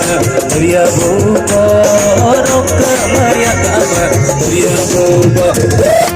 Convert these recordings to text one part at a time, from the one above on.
Ria Buko Roka Maya Kama Ria Buko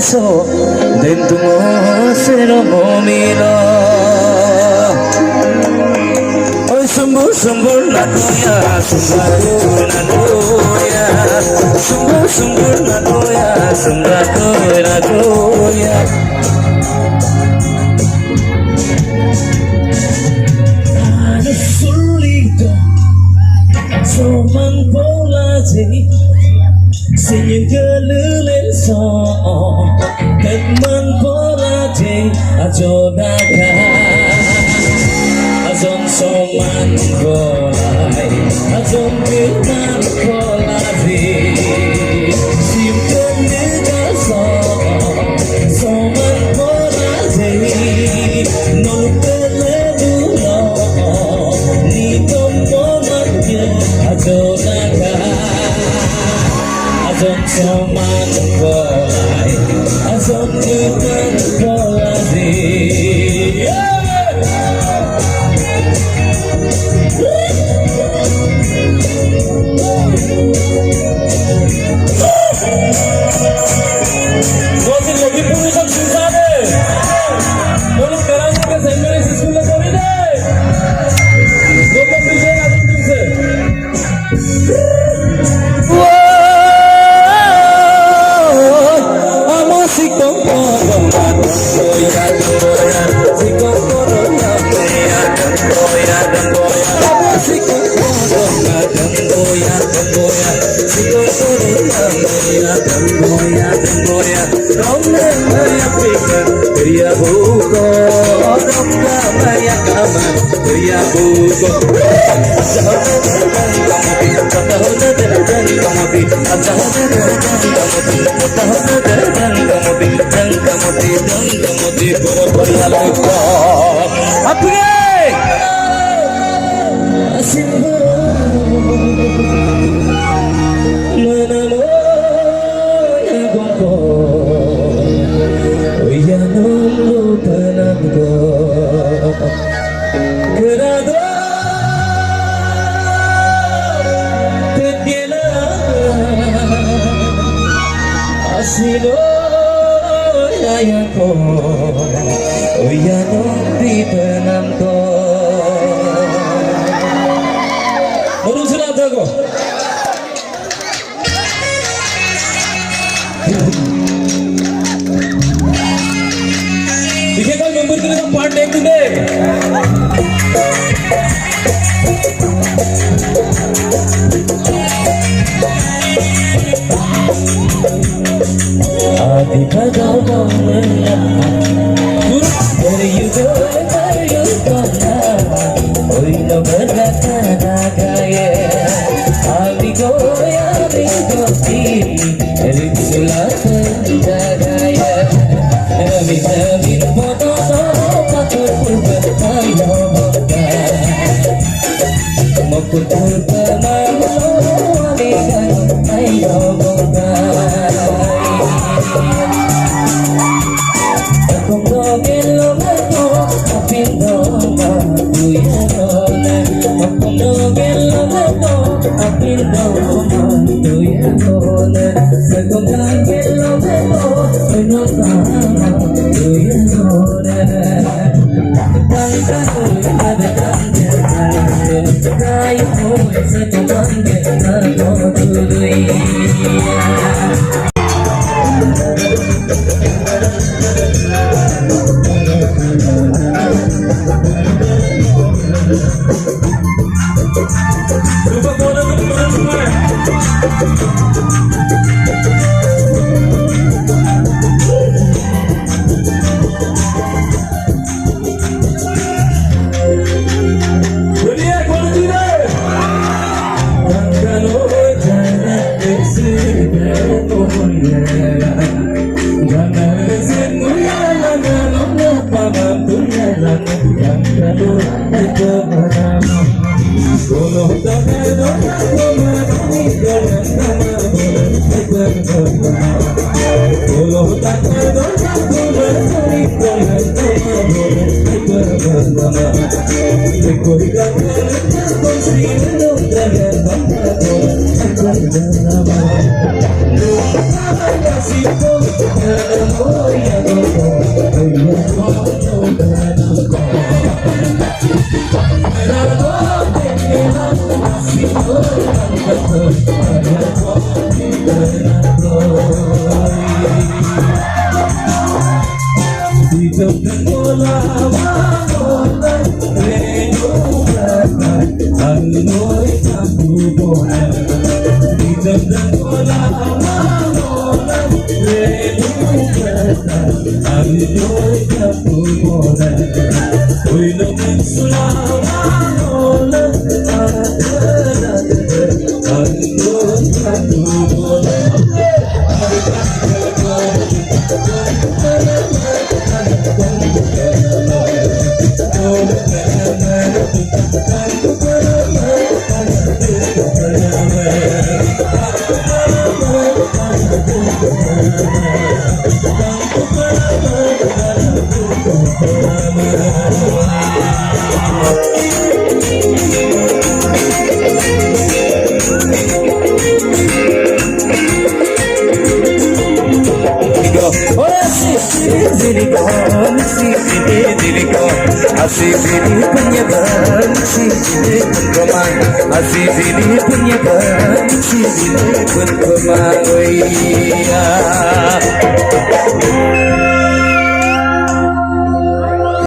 so dentro sero momino oi sambur sambur na doya sambur na doya sambur na doya sambur na doya ana solito soman bola jadi senyum kelelen so teman polate ajodaga azon soman bolai azon keman polate sim kenega so soman polate non kelelu lo ni tombo matye ajodaga azon soman bolai azon keman polate Ria Buko Roka Maya Kama Ria Buko part take today. Adi kadang where you go, where you go now. Oh, you know where that guy. Adi go, see. It's a lot of Sabi-sabi mo to Patutul ka tayo Magputul ka magulo Alikan tayo Kung nogelo mo Apindo matuyano Kung nogelo mo Apindo matuyano Sa kung nogelo mo Ano ka matuyano Pagkatuloy na datang Tayo mo sa tumangin Ako tuloy Azizini penyebar sini kemang Azizini penyebar sini kemang